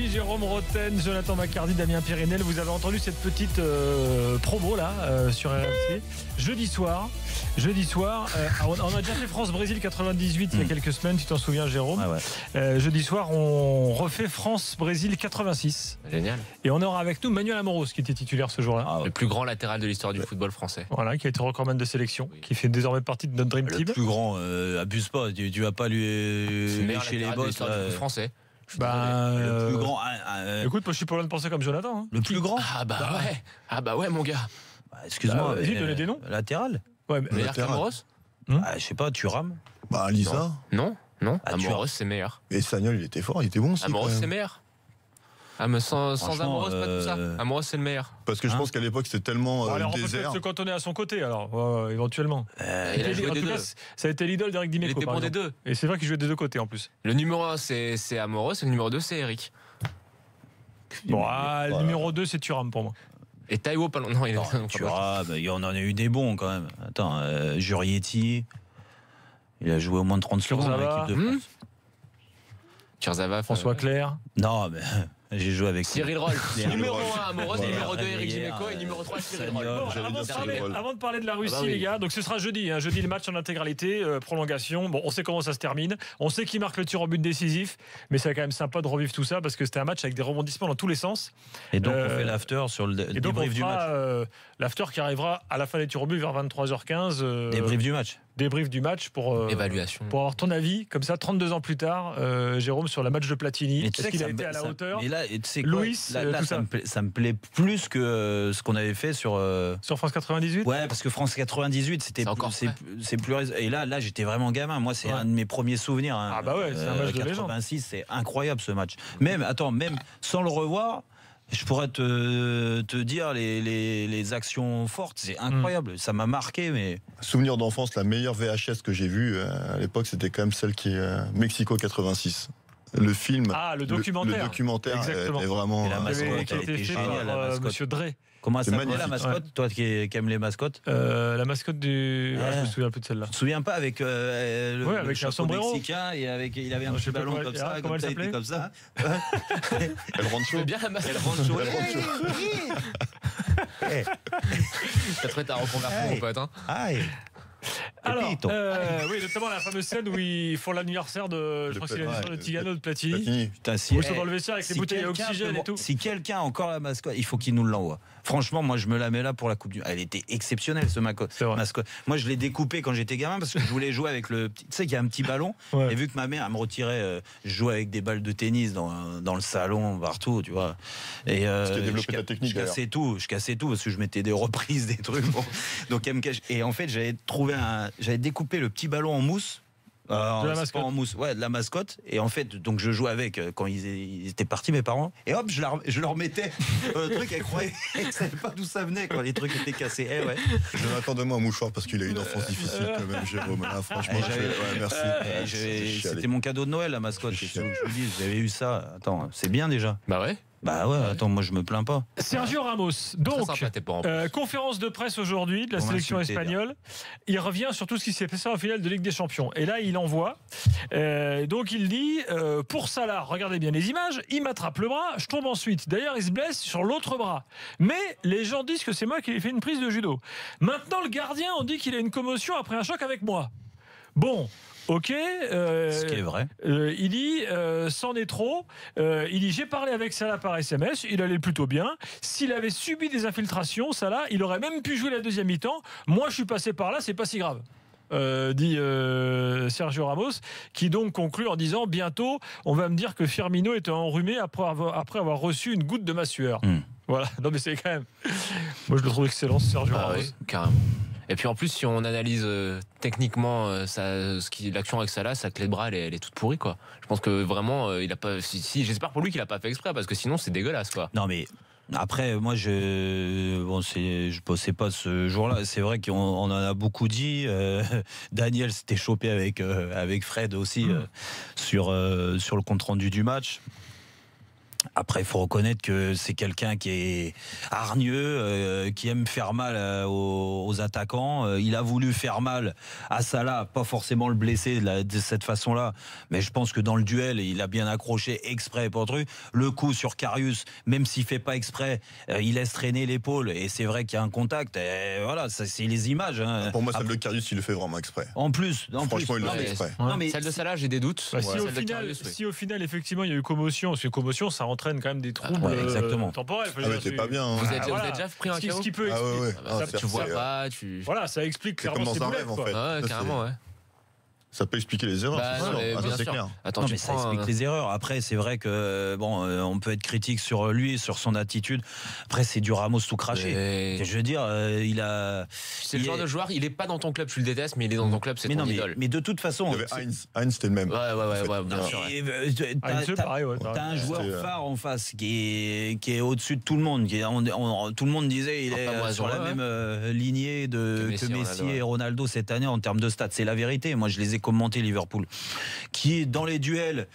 Denis, Jérôme Rotten, Jonathan Maccardy, Damien Périnel. Vous avez entendu cette petite promo là sur RMC. Jeudi soir, on a déjà fait France-Brésil 98 il y a quelques semaines, tu t'en souviens Jérôme. Jeudi soir, on refait France-Brésil 86. Génial. Et on aura avec nous Manuel Amoros qui était titulaire ce jour-là. Le plus grand latéral de l'histoire du football français. Voilà, qui a été recordman de sélection, qui fait désormais partie de notre Dream Team. Le plus grand, abuse pas, tu vas pas lui lécher les bosses. Français. Le plus grand. Écoute, moi, je suis pas loin de penser comme Jonathan. Hein. Le plus grand. Ah bah ouais mon gars. Excuse-moi. Vas-y, donnez des noms. Latéral. Ouais, meilleur qu'Amoros. Je sais pas, Thuram. Lisa. Non. Amoros c'est meilleur. Et Sagnol, il était fort, il était bon aussi. Amoros c'est meilleur. Mais sans Amoros, pas tout ça. Amoros c'est le meilleur. Parce que je pense qu'à l'époque c'était tellement alors on peut désert. peut-être se cantonner à son côté alors éventuellement. Il a joué des deux. Ça a été l'idole d'Eric Dimeco. Il était bon des deux. Et c'est vrai qu'il jouait des deux côtés en plus. Le numéro 1 c'est Amoros et le numéro 2 c'est Eric. Le numéro 2 c'est Thuram pour moi. Et Taïwo pas non, il est Thuram, il en a eu des bons quand même. Attends, Jurietti, il a joué au moins de 30 secondes dans l'équipe de France. Kurzawa, François Clair. Non, mais j'ai joué avec Cyril Roll. Numéro 1 Amoros, numéro 2 Eric Dimeco et numéro 3 Cyril Roll. Avant de parler de la Russie, les gars, donc ce sera jeudi. Jeudi, le match en intégralité, prolongation. Bon, on sait comment ça se termine. On sait qui marque le tir au but décisif, mais c'est quand même sympa de revivre tout ça parce que c'était un match avec des rebondissements dans tous les sens. Et donc on fait l'after sur le débrief du match. L'after qui arrivera à la fin des tirs au but vers 23h15. Débrief du match. Débrief du match pour évaluation. Pour avoir ton avis comme ça 32 ans plus tard, Jérôme, sur le match de Platini. Est-ce qu'il a été à la hauteur? Et là, tu sais Louis, là ça me plaît plus que ce qu'on avait fait sur France 98. Ouais, parce que France 98 c'est plus et là j'étais vraiment gamin. Moi c'est un de mes premiers souvenirs. Ah bah ouais, c'est un match de légende. 86, c'est incroyable ce match. Même sans le revoir. Je pourrais te dire les actions fortes, c'est incroyable, ça m'a marqué. Mais souvenir d'enfance, la meilleure VHS que j'ai vue à l'époque, c'était quand même celle qui est Mexico 86. Le film, le documentaire, le documentaire est vraiment. Et la mascotte, qui a été fait par Monsieur Drey. Comment ça s'appelait la mascotte? Toi qui aime les mascottes. La mascotte du. Je me souviens plus de celle-là. Tu te souviens pas avec le chapeau mexicain et il avait un petit ballon comme ça, comment elle s'appelait comme ça. Elle rentre chaud. Bien la mascotte. T'as ta reconversion mon pote. Alors, oui, notamment la fameuse scène où ils font l'anniversaire de, je crois que c'est l'anniversaire de Tigano de Platini. Putain, où ils sont dans le vestiaire avec les bouteilles à oxygène et tout. Si quelqu'un a encore la mascotte, il faut qu'il nous l'envoie. Franchement, moi, je me la mets là pour la Coupe du Monde. Elle était exceptionnelle, ce mascotte. Moi, je l'ai découpé quand j'étais gamin parce que je voulais jouer avec le. Tu sais qu'il y a un petit ballon. Et vu que ma mère, elle me retirait, je jouais avec des balles de tennis dans le salon, partout, tu vois. Et je cassais tout parce que je mettais des reprises, des trucs. Bon. Donc, elle me cache. Et en fait, j'avais découpé le petit ballon en mousse. De la mascotte. En mousse, de la mascotte. Et en fait, donc je jouais avec quand ils étaient partis, mes parents. Et hop, je leur mettais le truc. Elles croyaient qu'elles ne savaient pas d'où ça venait quand les trucs étaient cassés. Jonathan, donne-moi un mouchoir parce qu'il a eu une enfance difficile quand même, Jérôme. Là, franchement, merci. C'était mon cadeau de Noël, la mascotte. Je vous dis, j'avais eu ça. Attends, c'est bien déjà. Bah ouais. Attends, moi je me plains pas. Sergio Ramos, donc conférence de presse aujourd'hui de la sélection espagnole. Il revient sur tout ce qui s'est passé en finale de Ligue des Champions. Et là, il envoie. Donc il dit pour Salah, regardez bien les images, il m'attrape le bras, je tombe ensuite. D'ailleurs, il se blesse sur l'autre bras. Mais les gens disent que c'est moi qui ai fait une prise de judo. Maintenant, le gardien, on dit qu'il a une commotion après un choc avec moi. Bon. Ok, ce qui est vrai. Il dit c'en est trop. Il dit j'ai parlé avec Salah par SMS, il allait plutôt bien. S'il avait subi des infiltrations, Salah, il aurait même pu jouer la deuxième mi-temps. Moi, je suis passé par là, c'est pas si grave. Dit Sergio Ramos, qui donc conclut en disant bientôt, on va me dire que Firmino était enrhumé après avoir reçu une goutte de ma sueur. Voilà. Non mais c'est quand même. Moi, je le trouve excellent, Sergio Ramos. Oui, carrément. Et puis en plus, si on analyse techniquement l'action avec Salah, sa clé de bras, elle est toute pourrie, quoi. Je pense que vraiment, il a pas. J'espère pour lui qu'il a pas fait exprès, parce que sinon c'est dégueulasse, quoi. Non mais. Après, moi, je bossais pas ce jour-là. C'est vrai qu'on en a beaucoup dit. Daniel s'était chopé avec Fred aussi sur le compte rendu du match. Après, il faut reconnaître que c'est quelqu'un qui est hargneux, qui aime faire mal aux attaquants. Il a voulu faire mal à Salah, pas forcément le blesser de cette façon-là, mais je pense que dans le duel, il a bien accroché exprès pour truc. Le coup sur Karius, même s'il fait pas exprès, il laisse traîner l'épaule et c'est vrai qu'il y a un contact. Et voilà, ça, c'est les images. Hein. Pour moi, celle de Karius, il le fait vraiment exprès. En plus, franchement, il le fait exprès. Non, mais celle de Salah, j'ai des doutes. Bah, si au final, effectivement, il y a eu commotion, parce que commotion, ça entraîne quand même des troubles temporels. T'es pas bien. Hein. Vous avez déjà pris un KO? Ce qui peut expliquer. Tu vois pas, Voilà, ça explique clairement ces boulettes. En fait. Carrément, ouais. Ça peut expliquer les erreurs, c'est clair. Attends, non, mais ça explique les erreurs. Après, c'est vrai que on peut être critique sur lui, sur son attitude. Après, c'est du Ramos tout craché. Je veux dire, c'est le genre de joueur. Il est pas dans ton club, tu le détestes, mais il est dans ton club, c'est ton idole. Mais de toute façon, il y avait Heinz, c'était le même. Ouais, bien sûr. T'as un joueur phare en face qui est au-dessus de tout le monde. Tout le monde disait il est sur la même lignée que Messi et Ronaldo cette année en termes de stats. C'est la vérité. Moi, je les ai commenté Liverpool, qui dans les duels,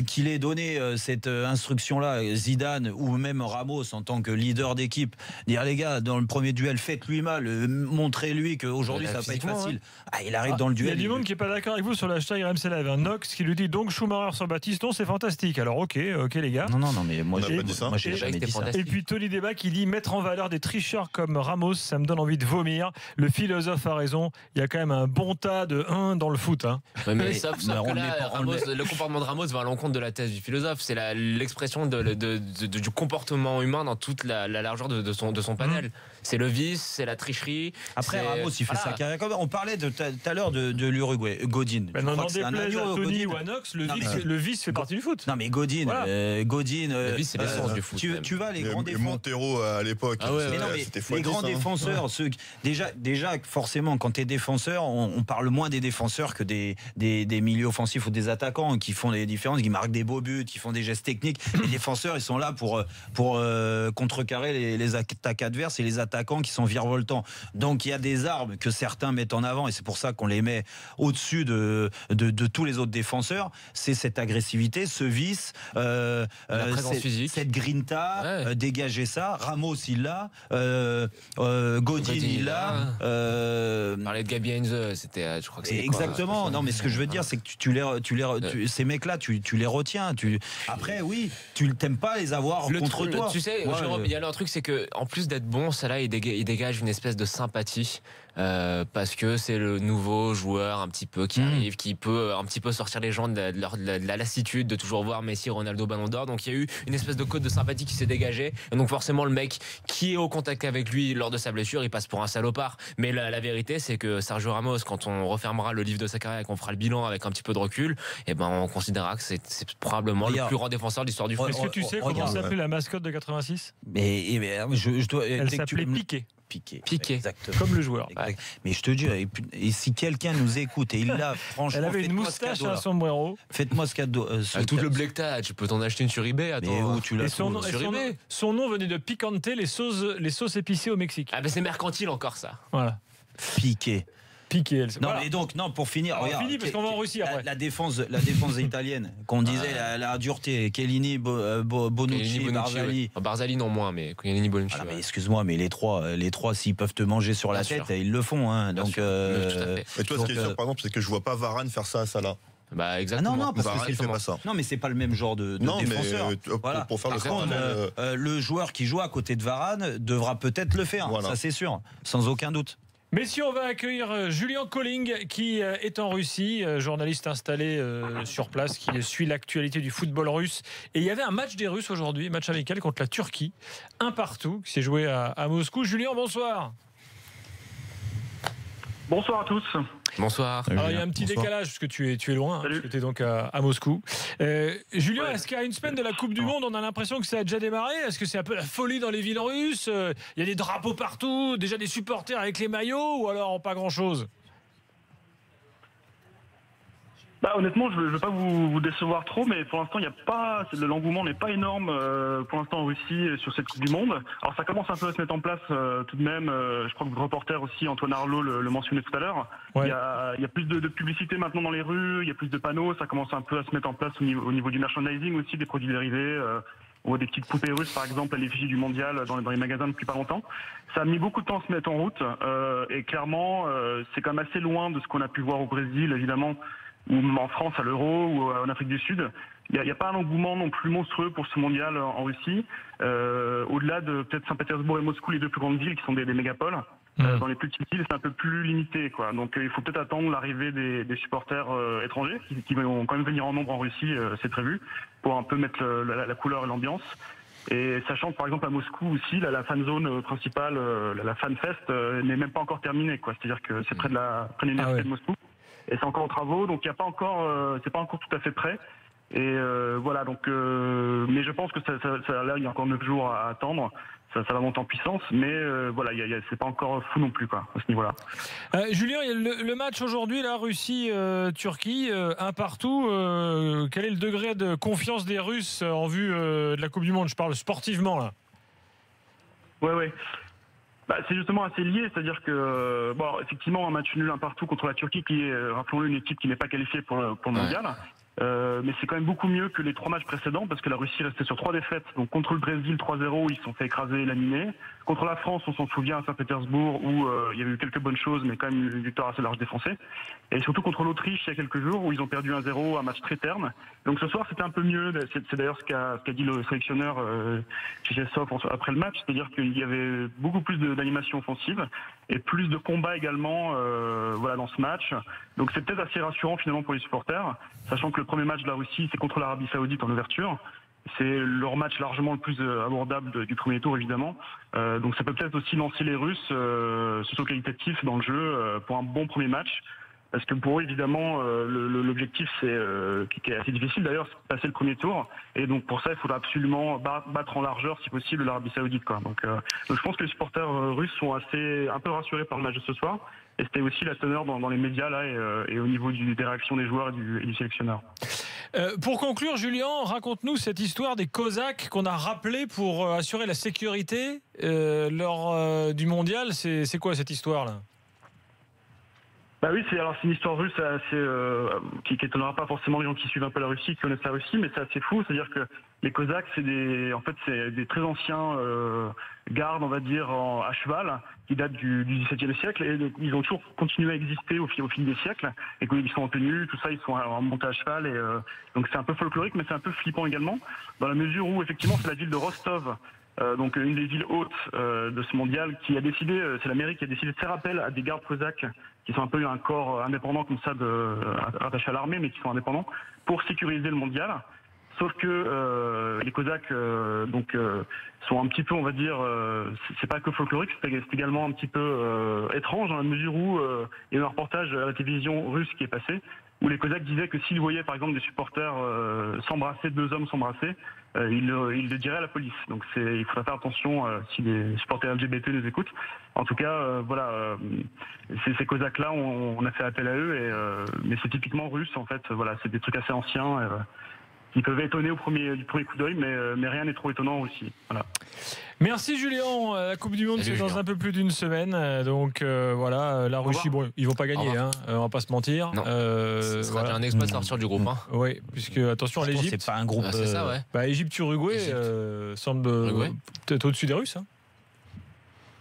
qu'il ait donné cette instruction-là, Zidane ou même Ramos en tant que leader d'équipe, dire les gars, dans le premier duel, faites-lui mal, montrez-lui qu'aujourd'hui ça va pas être facile. Il arrive dans le duel. Il y a du monde qui est pas d'accord avec vous sur l'hashtag RMC Live. Un Nox qui lui dit donc Schumacher sur Battiston, c'est fantastique. Alors ok les gars. Non, mais moi j'ai jamais dit ça. Et puis Tony Débat qui dit mettre en valeur des tricheurs comme Ramos, ça me donne envie de vomir. Le philosophe a raison. Il y a quand même un bon tas de 1 dans le foot. Hein. Ouais, mais sauf que là, le comportement de Ramos va à l'encontre de la thèse du philosophe. C'est l'expression du comportement humain dans toute la largeur de son panel. C'est le vice, c'est la tricherie. Après, Ramos, il fait sa carrière. On parlait tout à l'heure de l'Uruguay, Godin. Non, déplaise à Tony ou à Nox, le vice fait partie du foot. Non, mais Godin, le vice, c'est l'essence du foot. Tu vas les grands défenseurs. Montero à l'époque, c'était fou. Les grands défenseurs, déjà, forcément, quand tu es défenseur, on parle moins des défenseurs que des milieux offensifs ou des attaquants qui font des différences, qui marquent des beaux buts, qui font des gestes techniques. Les défenseurs, ils sont là pour contrecarrer les attaques adverses et les attaquants qui sont virevoltants. Donc il y a des armes que certains mettent en avant et c'est pour ça qu'on les met au-dessus de tous les autres défenseurs. C'est cette agressivité, ce vice, la présence physique, cette grinta, dégager ça. Ramos il l'a, Godin il l'a. Parler de Gabi Heinze, c'était, je crois que c'était exactement. Non, mais ce que je veux dire, c'est que ces mecs-là, tu les retiens. Après, oui, tu t'aimes pas les avoir contre toi. Tu sais, Jérôme, il y a un truc, c'est que en plus d'être bon, ça là, il dégage une espèce de sympathie. Parce que c'est le nouveau joueur un petit peu qui arrive, qui peut un petit peu sortir les gens de la lassitude de toujours voir Messi, Ronaldo, Ballon d'Or. Donc il y a eu une espèce de code de sympathie qui s'est dégagée. Et donc forcément le mec qui est au contact avec lui lors de sa blessure, il passe pour un salopard. Mais la vérité, c'est que Sergio Ramos, quand on refermera le livre de sa carrière et qu'on fera le bilan avec un petit peu de recul, on considérera que c'est probablement le plus grand défenseur de l'histoire du foot. Est-ce que tu sais comment s'appelait la mascotte de 86 ? Elle s'appelait Piqué. Piqué. Exactement. Comme le joueur. Mais je te dis, et si quelqu'un nous écoute, et il l'a, franchement. Elle avait une moustache et un sombrero. Faites-moi ce cadeau. Tout le black tag, tu peux t'en acheter une sur eBay. Attends. Mais où tu l'as son nom venait de Picante, les sauces épicées au Mexique. Ah, ben c'est mercantile encore ça. Voilà. Piqué. Voilà. Et donc, pour finir, regarde, fini parce qu'on va en Russie après. La défense italienne, qu'on disait la dureté, Chiellini, Bonucci, Barzagli. Barzagli non moins, mais Chiellini, Bonucci. Mais excuse-moi, mais les trois, s'ils peuvent te manger sur la tête, ils le font. Hein. Donc, tout à fait. Mais toi, ce qui est sûr, par exemple, c'est que je vois pas Varane faire ça à Salah. Exactement. Non, parce Varane, que fait pas ça. Non, mais c'est pas le même genre de défenseur. Mais pour faire le joueur qui joue à côté de Varane devra peut-être le faire. Voilà. Ça, c'est sûr, sans aucun doute. Messieurs, on va accueillir Julien Colling qui est en Russie, journaliste installé sur place, qui suit l'actualité du football russe. Et il y avait un match des Russes aujourd'hui, match amical contre la Turquie, 1-1, qui s'est joué à Moscou. Julien, bonsoir. Bonsoir à tous. Bonsoir. Alors il y a un petit décalage parce que tu es loin, parce que tu es donc à Moscou. Julien, est-ce qu'à une semaine de la Coupe du Monde, on a l'impression que ça a déjà démarré ? Est-ce que c'est un peu la folie dans les villes russes ? Il y a des drapeaux partout, déjà des supporters avec les maillots, ou alors pas grand-chose ? Honnêtement, je ne veux pas vous décevoir trop, mais pour l'instant, l'engouement n'est pas énorme pour l'instant en Russie sur cette Coupe du Monde. Alors ça commence un peu à se mettre en place tout de même. Je crois que le reporter aussi, Antoine Arlot, le mentionnait tout à l'heure. Ouais. Il y a plus de publicité maintenant dans les rues, il y a plus de panneaux, ça commence un peu à se mettre en place au niveau du merchandising aussi, des produits dérivés. On voit des petites poupées russes, par exemple, à l'effigie du mondial dans les magasins depuis pas longtemps. Ça a mis beaucoup de temps à se mettre en route et clairement, c'est quand même assez loin de ce qu'on a pu voir au Brésil, évidemment, ou même en France à l'Euro ou en Afrique du Sud. Il n'y a pas un engouement non plus monstrueux pour ce mondial en Russie. Au-delà de peut-être Saint-Pétersbourg et Moscou, les deux plus grandes villes qui sont des mégapoles. Dans les plus petites villes, c'est un peu plus limité, quoi. Donc il faut peut-être attendre l'arrivée des supporters étrangers qui vont quand même venir en nombre en Russie, c'est prévu, pour un peu mettre la couleur et l'ambiance. Et sachant que par exemple à Moscou aussi, la fan zone principale, la fan fest n'est même pas encore terminée, quoi. C'est-à-dire que c'est près de l'université de Moscou et c'est encore en travaux, donc il y a pas encore, c'est pas encore tout à fait prêt. Et voilà, donc mais je pense que là il y a encore 9 jours à attendre. Ça va monter en puissance, mais voilà, c'est pas encore fou non plus, quoi, à ce niveau-là. Julien, le match aujourd'hui, la Russie-Turquie, un partout. Quel est le degré de confiance des Russes en vue de la Coupe du Monde? Je parle sportivement là. Ouais. Bah, c'est justement assez lié, c'est-à-dire que bon, effectivement, un match nul un partout contre la Turquie, qui est, rappelons-le, une équipe qui n'est pas qualifiée pour le mondial. Mais c'est quand même beaucoup mieux que les 3 matchs précédents parce que la Russie restait sur 3 défaites. Donc contre le Brésil 3-0, ils se sont fait écraser et laminer. Contre la France, on s'en souvient à Saint-Pétersbourg où il y avait eu quelques bonnes choses, mais quand même une victoire assez large défoncée. Et surtout contre l'Autriche il y a quelques jours où ils ont perdu 1-0, un match très terne. Donc ce soir c'était un peu mieux. C'est d'ailleurs ce qu'a dit le sélectionneur Tchéchessov après le match, c'est-à-dire qu'il y avait beaucoup plus d'animation offensive et plus de combats également voilà, dans ce match. Donc c'est peut-être assez rassurant finalement pour les supporters, sachant que le premier match de la Russie c'est contre l'Arabie Saoudite en ouverture. C'est leur match largement le plus abordable du premier tour évidemment. Donc ça peut peut-être aussi lancer les Russes socio qualitatifs dans le jeu pour un bon premier match. Parce que pour eux, évidemment, l'objectif, qui est assez difficile d'ailleurs, c'est de passer le premier tour. Et donc pour ça, il faudra absolument battre en largeur, si possible, l'Arabie Saoudite, quoi. Donc je pense que les supporters russes sont un peu rassurés par le match de ce soir. Et c'était aussi la teneur dans les médias là et au niveau des réactions des joueurs et du sélectionneur. Pour conclure, Julien, raconte-nous cette histoire des Cosaques qu'on a rappelé pour assurer la sécurité lors du mondial. C'est quoi cette histoire là? Bah oui, c'est une histoire russe assez qui étonnera pas forcément les gens qui suivent un peu la Russie, qui connaissent la Russie, mais c'est assez fou. C'est-à-dire que les Cosaques, c'est des très anciens gardes, on va dire, à cheval, qui datent du XVIIe siècle, et ils ont toujours continué à exister au fil des siècles. Et quand ils sont en tenue, tout ça, ils sont montés à cheval, et donc c'est un peu folklorique, mais c'est un peu flippant également, dans la mesure où effectivement c'est la ville de Rostov. Donc une des villes hautes de ce mondial qui a décidé, c'est l'Amérique qui a décidé de faire appel à des gardes cosaques qui sont un peu un corps indépendant comme ça, rattachés à l'armée mais qui sont indépendants pour sécuriser le mondial. Sauf que les Cosaques sont un petit peu, on va dire, c'est pas que folklorique, c'est également un petit peu étrange dans la mesure où il y a eu un reportage à la télévision russe qui est passé où les Cosaques disaient que s'ils voyaient par exemple des supporters s'embrasser, 2 hommes s'embrasser, ils le diraient à la police. Donc il faudra faire attention si les supporters LGBT nous écoutent. En tout cas, voilà, ces Cosaques-là, on a fait appel à eux, mais c'est typiquement russe en fait. Voilà, c'est des trucs assez anciens. Qui peuvent étonner du premier coup d'œil, mais rien n'est trop étonnant aussi. Voilà. Merci Julien. La Coupe du Monde, c'est dans un peu plus d'une semaine. Donc voilà, la Russie, bon, ils vont pas gagner, on va pas se mentir. Ce sera déjà un exploit de sortir du groupe. Oui, puisque attention, l'Égypte, c'est pas un groupe. C'est ça, ouais. Égypte-Uruguay semble peut-être au-dessus des Russes.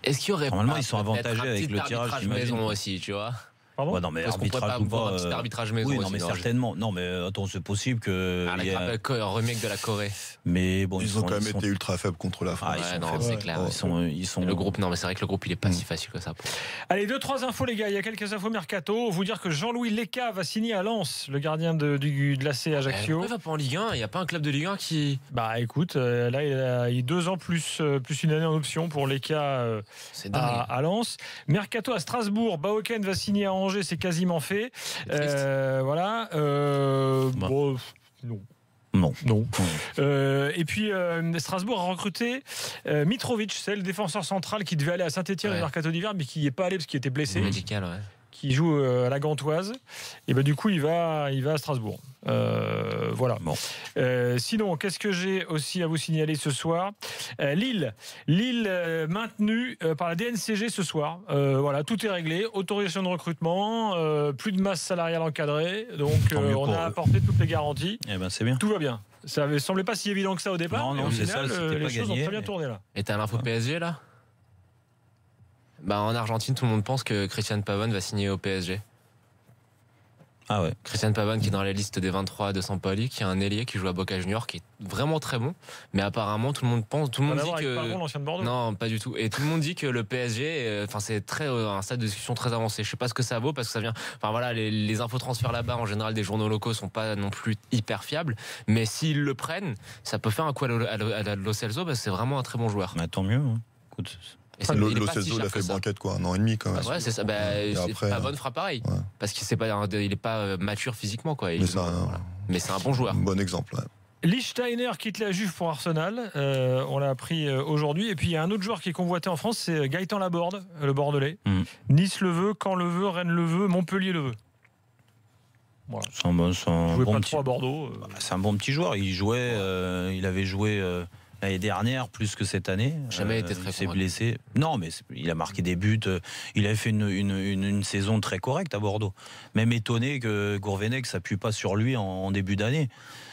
Est-ce qu'il y aurait normalement ils sont avantagés avec le tirage maison aussi, tu vois? Ouais, non, mais arbitrage ou pas, un petit arbitrage maison. Oui, non, mais certainement. Non, mais attends, c'est possible que. Un remake de la Corée. Mais bon, ils ont quand même été ultra faibles contre la France. C'est clair. Ils sont... Le groupe, non, mais c'est vrai que le groupe, il est pas si facile que ça. Allez, 2-3 infos, les gars. Il y a quelques infos mercato. Vous dire que Jean-Louis Lecca va signer à Lens, le gardien de l'AC Ajaccio. Il va pas en Ligue 1. Il n'y a pas un club de Ligue 1 qui. Bah, écoute, là, il a eu 2 ans plus une année en option pour Lecca à Lens. Mercato à Strasbourg. Baoken va signer à Angers. C'est quasiment fait. Voilà. Bon, non. Et puis Strasbourg a recruté Mitrovic, c'est le défenseur central qui devait aller à Saint-Etienne au mercato d'hiver, mais qui n'y est pas allé parce qu'il était blessé. Médical, ouais. Qui joue à la Gantoise. Et ben du coup, il va à Strasbourg. Voilà. Bon. Sinon, qu'est-ce que j'ai aussi à vous signaler ce soir? Lille maintenue par la DNCG ce soir. Voilà, tout est réglé. Autorisation de recrutement, plus de masse salariale encadrée. Donc, on a apporté toutes les garanties. Eh ben, c'est bien. Tout va bien. Ça ne semblait pas si évident que ça au départ. Non, au c'est final, ça, c'était les pas choses gagné, ont très bien mais- tourné là. Et t'as l'info PSG là? Bah, en Argentine, tout le monde pense que Christian Pavón va signer au PSG. Ah ouais. Christian Pavón qui est dans la liste des 23 de Sampaoli, qui est un ailier qui joue à Boca Juniors, qui est vraiment très bon. Mais apparemment, tout le monde dit que... l'ancien de Bordeaux. Non, pas du tout. Et tout le monde dit que le PSG, c'est très un stade de discussion très avancé. Je sais pas ce que ça vaut parce que ça vient. Enfin voilà, les infos transferts là-bas en général des journaux locaux sont pas non plus hyper fiables. Mais s'ils le prennent, ça peut faire un coup à Lo Celso parce que c'est vraiment un très bon joueur. Bah, tant mieux. Hein. Écoute, Et c'est- Lo il est pas si Celso, il cher a que fait ça. banquette, quoi, 1 an et demi, quand même. Ouais, c'est ça. Et après, Pavón fera pareil ouais. parce qu'il est pas mature physiquement quoi. Mais ça, Mais c'est un bon joueur. bon exemple. Ouais. Lichtsteiner quitte la Juve pour Arsenal. On l'a appris aujourd'hui. Et puis il y a un autre joueur qui est convoité en France, c'est Gaëtan Laborde, le Bordelais. Nice le veut, Caen le veut, Rennes le veut, Montpellier le veut. Voilà. c'est un bon, Il jouait pas trop à Bordeaux. c'est un bon petit joueur. Il jouait, il avait joué l'année dernière plus que cette année. Jamais été très Il s'est fort. blessé. Non, mais il a marqué des buts. Il avait fait une saison très correcte à Bordeaux. Même étonné que Gourvenec s'appuie pas sur lui en début d'année.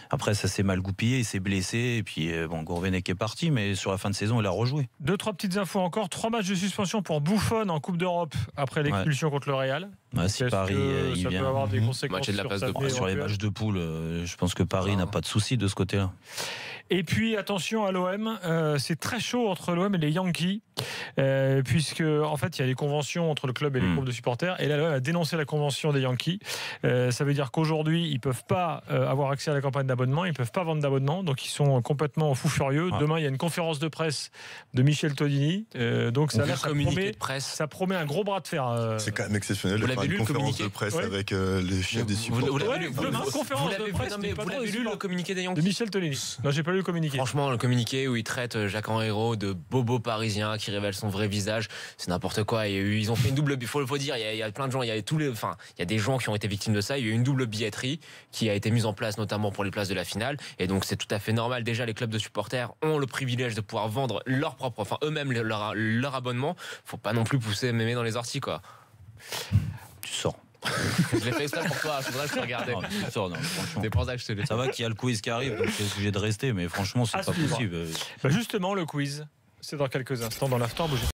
Après, ça s'est mal goupillé, il s'est blessé. Et puis, Gourvenec est parti, mais sur la fin de saison, il a rejoué. 2-3 petites infos encore. 3 matchs de suspension pour Buffon en Coupe d'Europe après l'expulsion contre le Real. Ouais, si Est-ce Paris que il ça vient peut avoir des conséquences Match de la sur place sa de vie bras, sur les éventuelle. matchs de poule, je pense que Paris n'a pas de souci de ce côté-là. Et puis attention à l'OM, c'est très chaud entre l'OM et les Yankees, puisque en fait il y a des conventions entre le club et les groupes de supporters, et là l'OM a dénoncé la convention des Yankees. Ça veut dire qu'aujourd'hui ils peuvent pas avoir accès à la campagne d'abonnement, ils peuvent pas vendre d'abonnement, donc ils sont complètement fous furieux. Demain il y a une conférence de presse de Michel Todini, donc ça a l'air, communiqué de presse. ça promet un gros bras de fer. C'est quand même exceptionnel Vous de faire l'avez une lu, le conférence communiqué de presse Ouais. avec les chefs des supporters. Vous l'avez Ouais, lu, demain, conférence de presse non, mais du vous patron l'avez des lu le supporters. communiqué des De Yankees? Michel Todini. Non, j'ai pas lu le communiqué. Franchement, le communiqué où il traite Jacques Henriot de bobo parisien qui révèle son vrai visage, c'est n'importe quoi. Et ils ont fait une double. Il faut dire, il y a plein de gens, il y a des gens qui ont été victimes de ça. Il y a eu une double billetterie qui a été mise en place, notamment pour les places de la finale. Et donc, c'est tout à fait normal. Déjà, les clubs de supporters ont le privilège de pouvoir vendre eux-mêmes leur abonnement. Faut pas non plus pousser mémé dans les orties, quoi. Tu sors. Je l'ai fait exprès pour toi. Faudrait que je te regardais. Non, tu sors, non, franchement. C'est pour ça que je te l'ai fait. Ça va qu'il y a le quiz qui arrive, donc je suis obligé de rester, mais franchement, c'est À pas suivre. possible. Bah justement, le quiz, c'est dans quelques instants dans l'After. Bougez